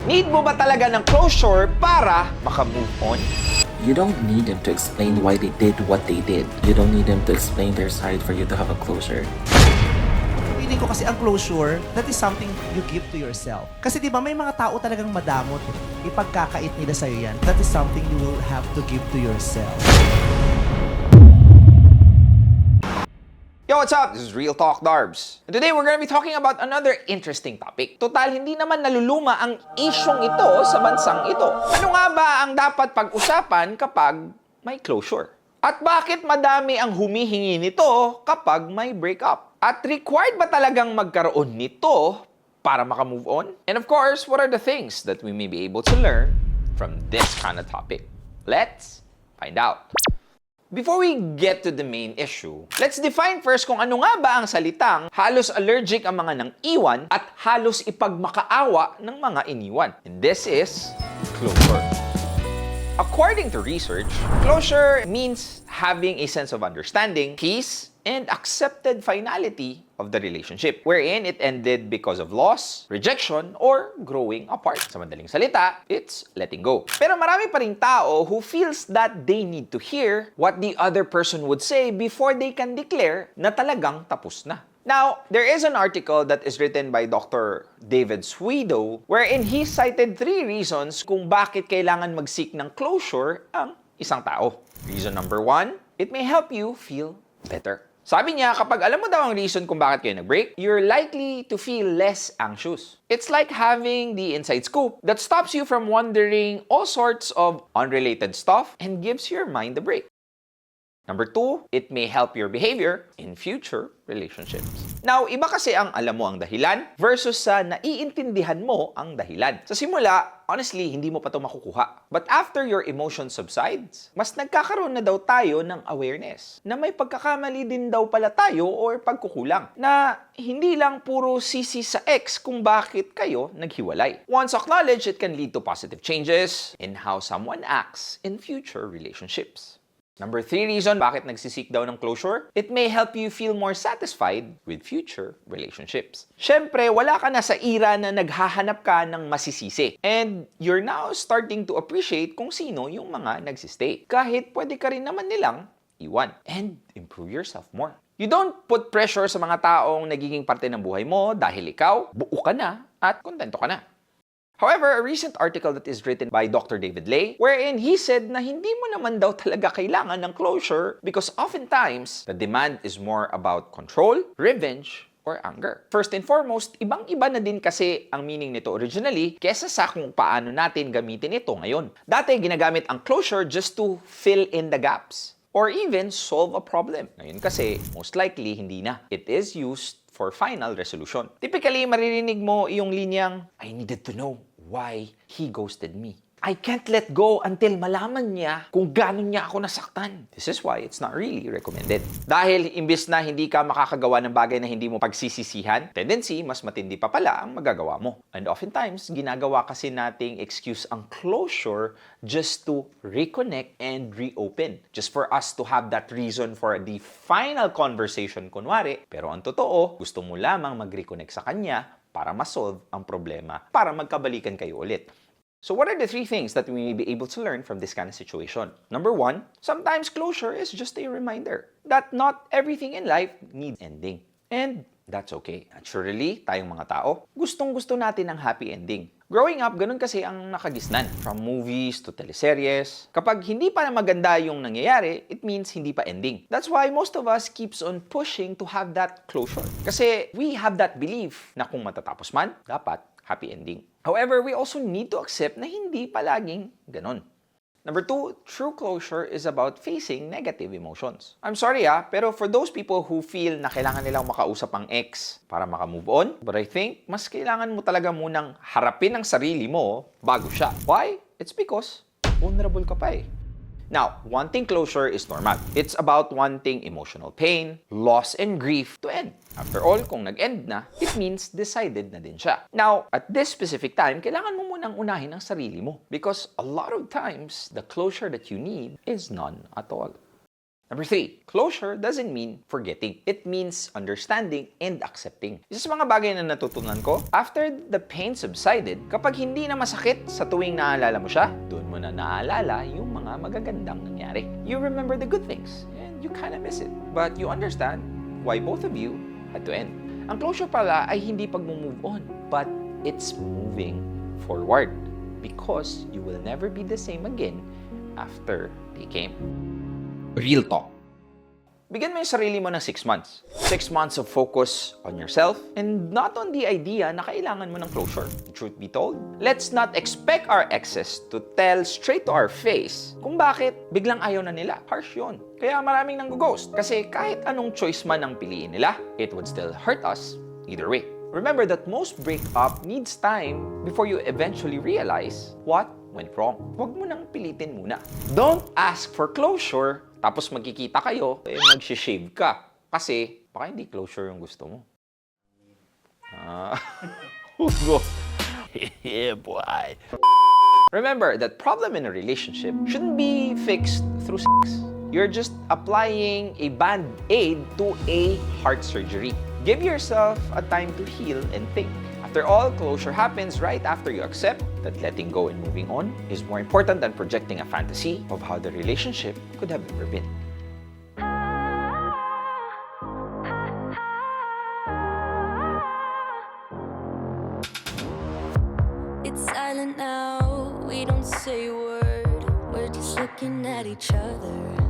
Need mo ba talaga ng closure para maka-move on? You don't need them to explain why they did what they did. You don't need them to explain their side for you to have a closure. Feeling ko kasi ang closure, that is something you give to yourself. Kasi di ba may mga tao talagang madamot. Ipagkakait nila sa'yo yan. That is something you will have to give to yourself. Yo, what's up? This is Real Talk Darbs. And today we're gonna be talking about another interesting topic. Total, hindi naman naluluma ang isyong ito sa bansang ito. Ano nga ba ang dapat pag-usapan kapag may closure? At bakit madami ang humihingi nito kapag may breakup? At required ba talagang magkaroon nito para maka-move on? And of course, what are the things that we may be able to learn from this kind of topic? Let's find out. Before we get to the main issue, let's define first kung ano nga ba ang salitang halos allergic ang mga nang iwan at halos ipagmakaawa ng mga iniwan. And this is closure. According to research, closure means having a sense of understanding, peace, and accepted finality of the relationship, wherein it ended because of loss, rejection, or growing apart. Sa madaling salita, it's letting go. Pero marami pa ring tao who feels that they need to hear what the other person would say before they can declare na talagang tapos na. Now, there is an article that is written by Dr. David Swedo wherein he cited 3 reasons kung bakit kailangan mag-seek ng closure ang isang tao. Reason number 1, it may help you feel better. Sabi niya, kapag alam mo daw ang reason kung bakit kayo nag-break, you're likely to feel less anxious. It's like having the inside scoop that stops you from wondering all sorts of unrelated stuff and gives your mind a break. Number 2, it may help your behavior in future relationships. Now, iba kasi ang alam mo ang dahilan versus sa naiintindihan mo ang dahilan. Sa simula, honestly, hindi mo pa ito makukuha. But after your emotion subsides, mas nagkakaroon na daw tayo ng awareness na may pagkakamali din daw pala tayo or pagkukulang na hindi lang puro sisi sa ex kung bakit kayo naghiwalay. Once acknowledged, it can lead to positive changes in how someone acts in future relationships. Number 3 reason bakit nagsisik daw ng closure, it may help you feel more satisfied with future relationships. Siyempre, wala ka na sa era na naghahanap ka ng masisisi. And you're now starting to appreciate kung sino yung mga nagsistay. Kahit pwede ka rin naman nilang iwan. And improve yourself more. You don't put pressure sa mga taong nagiging parte ng buhay mo dahil ikaw, buo ka na at kontento ka na. However, a recent article that is written by Dr. David Lay, wherein he said na hindi mo naman daw talaga kailangan ng closure because oftentimes, the demand is more about control, revenge, or anger. First and foremost, ibang-iba na din kasi ang meaning nito originally kesa sa kung paano natin gamitin ito ngayon. Dati, ginagamit ang closure just to fill in the gaps or even solve a problem. Ngayon kasi, most likely, hindi na. It is used for final resolution. Typically, maririnig mo yung linyang, I needed to know why he ghosted me. I can't let go until malaman niya kung gano'n niya ako nasaktan. This is why it's not really recommended. Dahil imbis na hindi ka makakagawa ng bagay na hindi mo pagsisisihan, tendency, mas matindi pa pala ang magagawa mo. And oftentimes, ginagawa kasi nating excuse ang closure just to reconnect and reopen. Just for us to have that reason for the final conversation, kunwari. Pero ang totoo, gusto mo lamang mag-reconnect sa kanya para ma-solve ang problema, para magkabalikan kayo ulit. So what are the 3 things that we may be able to learn from this kind of situation? Number 1, sometimes closure is just a reminder that not everything in life needs ending. And that's okay. Naturally, tayong mga tao, gustong-gusto natin ang happy ending. Growing up, ganun kasi ang nakagisnan. From movies to teleseries. Kapag hindi pa maganda yung nangyayari, it means hindi pa ending. That's why most of us keeps on pushing to have that closure. Kasi we have that belief na kung matatapos man, dapat happy ending. However, we also need to accept na hindi palaging ganun. Number 2, true closure is about facing negative emotions. I'm sorry pero for those people who feel na kailangan nilang makausap ang ex para maka-move on, but I think mas kailangan mo talaga munang harapin ang sarili mo bago siya. Why? It's because vulnerable ka pa eh. Now, wanting closure is normal. It's about wanting emotional pain, loss, and grief to end. After all, kung nag-end na, it means decided na din siya. Now, at this specific time, kailangan mo munang unahin ang sarili mo. Because a lot of times, the closure that you need is none at all. Number 3, closure doesn't mean forgetting. It means understanding and accepting. Isa sa mga bagay na natutunan ko, after the pain subsided, kapag hindi na masakit sa tuwing naalala mo siya, doon mo na naalala yung mga magagandang nangyari. You remember the good things, and you kind of miss it. But you understand why both of you had to end. Ang closure pala ay hindi pag-move on, but it's moving forward. Because you will never be the same again after they came. Real talk. Bigyan mo yung sarili mo ng 6 months. 6 months of focus on yourself and not on the idea na kailangan mo ng closure. Truth be told, let's not expect our exes to tell straight to our face kung bakit biglang ayaw na nila. Harsh yun. Kaya maraming nang-ghost. Kasi kahit anong choice man ang piliin nila, it would still hurt us either way. Remember that most breakup needs time before you eventually realize what went wrong. Huwag mo nang pilitin muna. Don't ask for closure, tapos magkikita kayo, mag-shave ka. Kasi, baka hindi closure yung gusto mo. Yeah, boy. Remember that problem in a relationship shouldn't be fixed through sex. You're just applying a band-aid to a heart surgery. Give yourself a time to heal and think. After all, closure happens right after you accept that letting go and moving on is more important than projecting a fantasy of how the relationship could have ever been. It's silent now, we don't say a word. We're just looking at each other.